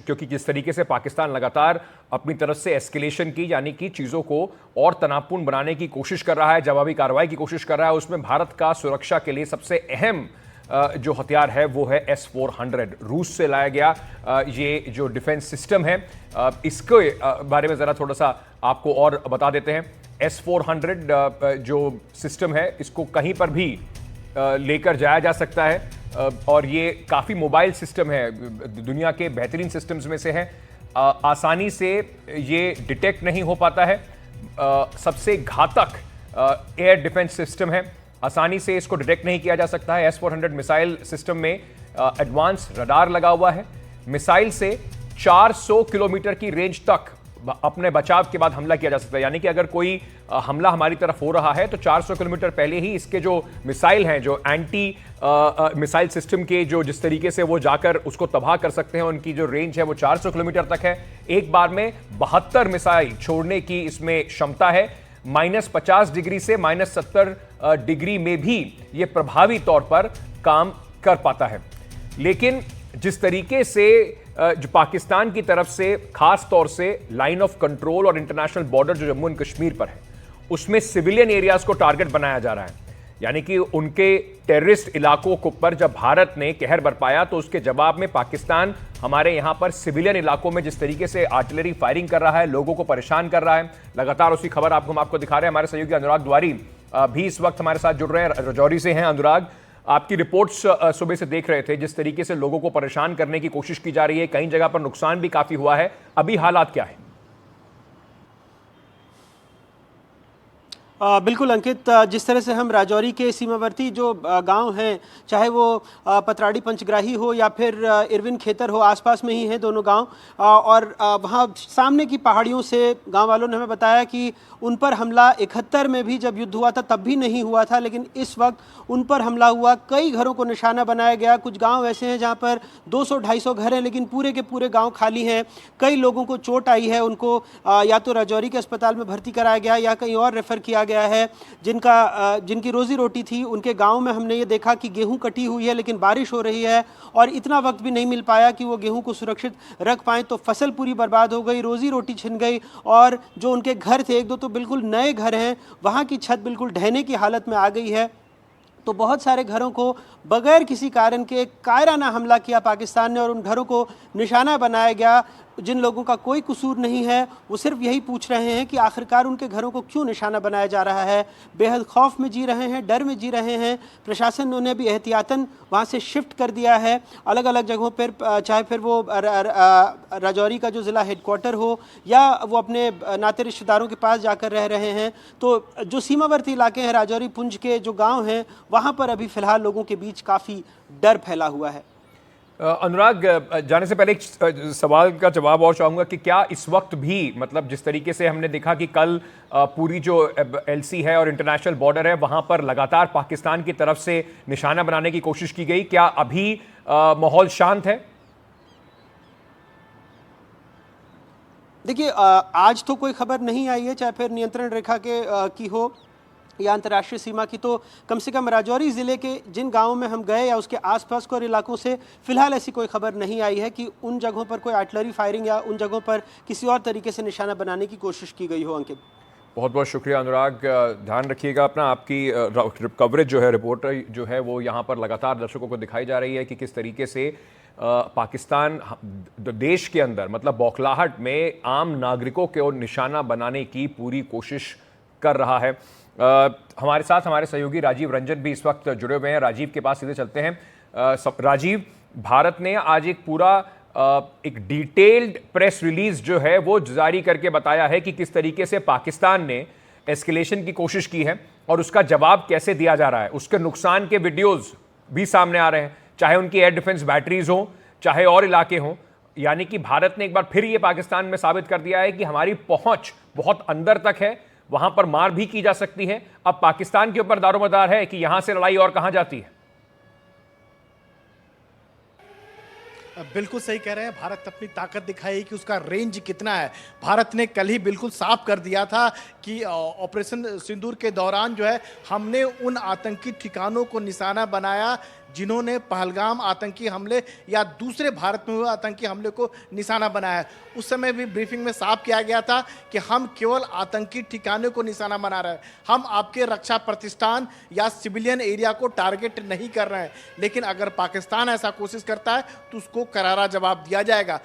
क्योंकि जिस तरीके से पाकिस्तान लगातार अपनी तरफ से एस्केलेशन की, यानी कि चीज़ों को और तनावपूर्ण बनाने की कोशिश कर रहा है, जवाबी कार्रवाई की कोशिश कर रहा है, उसमें भारत का सुरक्षा के लिए सबसे अहम जो हथियार है वो है S-400, रूस से लाया गया ये जो डिफेंस सिस्टम है। इसके बारे में ज़रा थोड़ा सा आपको और बता देते हैं। S-400 जो सिस्टम है, इसको कहीं पर भी लेकर जाया जा सकता है और ये काफ़ी मोबाइल सिस्टम है, दुनिया के बेहतरीन सिस्टम्स में से है। आसानी से ये डिटेक्ट नहीं हो पाता है, सबसे घातक एयर डिफेंस सिस्टम है, आसानी से इसको डिटेक्ट नहीं किया जा सकता है। S-400 मिसाइल सिस्टम में एडवांस रडार लगा हुआ है। मिसाइल से 400 किलोमीटर की रेंज तक अपने बचाव के बाद हमला किया जा सकता है, यानी कि अगर कोई हमला हमारी तरफ हो रहा है तो 400 किलोमीटर पहले ही इसके जो मिसाइल हैं, जो एंटी मिसाइल सिस्टम के जो जिस तरीके से वो जाकर उसको तबाह कर सकते हैं, उनकी जो रेंज है वो 400 किलोमीटर तक है। एक बार में 72 मिसाइल छोड़ने की इसमें क्षमता है। -50 डिग्री से -70 डिग्री में भी ये प्रभावी तौर पर काम कर पाता है। लेकिन जिस तरीके से जो पाकिस्तान की तरफ से खास तौर से लाइन ऑफ कंट्रोल और इंटरनेशनल बॉर्डर जो जम्मू एंड कश्मीर पर है, उसमें सिविलियन एरियाज को टारगेट बनाया जा रहा है, यानी कि उनके टेररिस्ट इलाकों के ऊपर जब भारत ने कहर बरपाया तो उसके जवाब में पाकिस्तान हमारे यहां पर सिविलियन इलाकों में जिस तरीके से आर्टिलरी फायरिंग कर रहा है, लोगों को परेशान कर रहा है। लगातार उसी खबर हम आपको दिखा रहे हैं। हमारे सहयोगी अनुराग द्वारी भी इस वक्त हमारे साथ जुड़ रहे हैं, राजौरी से हैं। अनुराग, आपकी रिपोर्ट्स सुबह से देख रहे थे, जिस तरीके से लोगों को परेशान करने की कोशिश की जा रही है, कई जगह पर नुकसान भी काफी हुआ है। अभी हालात क्या है? बिल्कुल अंकित, जिस तरह से हम राजौरी के सीमावर्ती जो गांव हैं, चाहे वो पतराड़ी पंचग्राही हो या फिर इरविन खेतर हो, आसपास में ही हैं दोनों गांव, और वहां सामने की पहाड़ियों से गांव वालों ने हमें बताया कि उन पर हमला 71 में भी जब युद्ध हुआ था तब भी नहीं हुआ था, लेकिन इस वक्त उन पर हमला हुआ। कई घरों को निशाना बनाया गया। कुछ गांव ऐसे हैं जहां पर 200-250 घर हैं, लेकिन पूरे के पूरे गांव खाली हैं। कई लोगों को चोट आई है, उनको या तो राजौरी के अस्पताल में भर्ती कराया गया या कहीं और रेफर किया गया है। जिनकी रोजी रोटी थी, उनके गांव में हमने ये देखा कि गेहूं कटी हुई है, लेकिन बारिश हो रही है और इतना वक्त भी नहीं मिल पाया कि वो गेहूं को सुरक्षित रख पाएं, तो फसल पूरी बर्बाद हो गई, रोजी रोटी छिन गई। और जो उनके घर थे, एक दो तो बिल्कुल नए घर हैं, वहां की छत बिल्कुल ढहने की हालत में आ गई है। तो बहुत सारे घरों को बगैर किसी कारण के कायराना हमला किया पाकिस्तान ने और उन घरों को निशाना बनाया गया। जिन लोगों का कोई कसूर नहीं है, वो सिर्फ यही पूछ रहे हैं कि आखिरकार उनके घरों को क्यों निशाना बनाया जा रहा है। बेहद खौफ में जी रहे हैं, डर में जी रहे हैं। प्रशासन ने उन्हें भी एहतियातन वहाँ से शिफ्ट कर दिया है अलग अलग जगहों पर, चाहे फिर वो राजौरी का जो ज़िला हेडक्वार्टर हो या वो अपने नाते रिश्तेदारों के पास जाकर रह रहे हैं। तो जो सीमावर्ती इलाके हैं, राजौरी पुंज के जो गाँव हैं, वहाँ पर अभी फ़िलहाल लोगों के बीच काफ़ी डर फैला हुआ है। अनुराग, जाने से पहले एक सवाल का जवाब और चाहूंगा कि क्या इस वक्त भी, मतलब जिस तरीके से हमने देखा कि कल पूरी जो एलसी है और इंटरनेशनल बॉर्डर है वहां पर लगातार पाकिस्तान की तरफ से निशाना बनाने की कोशिश की गई, क्या अभी माहौल शांत है? देखिए, आज तो कोई खबर नहीं आई है, चाहे फिर नियंत्रण रेखा की हो या अंतर्राष्ट्रीय सीमा की। तो कम से कम राजौरी ज़िले के जिन गांवों में हम गए या उसके आसपास के इलाकों से फ़िलहाल ऐसी कोई खबर नहीं आई है कि उन जगहों पर कोई आर्टिलरी फायरिंग या उन जगहों पर किसी और तरीके से निशाना बनाने की कोशिश की गई हो। अंकित, बहुत बहुत शुक्रिया अनुराग, ध्यान रखिएगा अपना। आपकी कवरेज जो है, रिपोर्ट जो है वो यहाँ पर लगातार दर्शकों को दिखाई जा रही है कि किस तरीके से पाकिस्तान देश के अंदर, मतलब बौखलाहट में आम नागरिकों को निशाना बनाने की पूरी कोशिश कर रहा है। हमारे साथ हमारे सहयोगी राजीव रंजन भी इस वक्त जुड़े हुए हैं। राजीव के पास सीधे चलते हैं। राजीव, भारत ने आज एक पूरा एक डिटेल्ड प्रेस रिलीज जो है वो जारी करके बताया है कि किस तरीके से पाकिस्तान ने एस्केलेशन की कोशिश की है और उसका जवाब कैसे दिया जा रहा है। उसके नुकसान के वीडियोस भी सामने आ रहे हैं, चाहे उनकी एयर डिफेंस बैटरीज हों, चाहे और इलाके हों। यानी कि भारत ने एक बार फिर ये पाकिस्तान में साबित कर दिया है कि हमारी पहुंच बहुत अंदर तक है, वहां पर मार भी की जा सकती है। अब पाकिस्तान के ऊपर दारोमदार है कि यहां से लड़ाई और कहां जाती है। बिल्कुल सही कह रहे हैं। भारत अपनी ताकत दिखाई कि उसका रेंज कितना है। भारत ने कल ही बिल्कुल साफ कर दिया था कि ऑपरेशन सिंदूर के दौरान जो है हमने उन आतंकी ठिकानों को निशाना बनाया जिन्होंने पहलगाम आतंकी हमले या दूसरे भारत में हुए आतंकी हमले को निशाना बनाया है। उस समय भी ब्रीफिंग में साफ किया गया था कि हम केवल आतंकी ठिकाने को निशाना बना रहे हैं, हम आपके रक्षा प्रतिष्ठान या सिविलियन एरिया को टारगेट नहीं कर रहे हैं। लेकिन अगर पाकिस्तान ऐसा कोशिश करता है तो उसको करारा जवाब दिया जाएगा।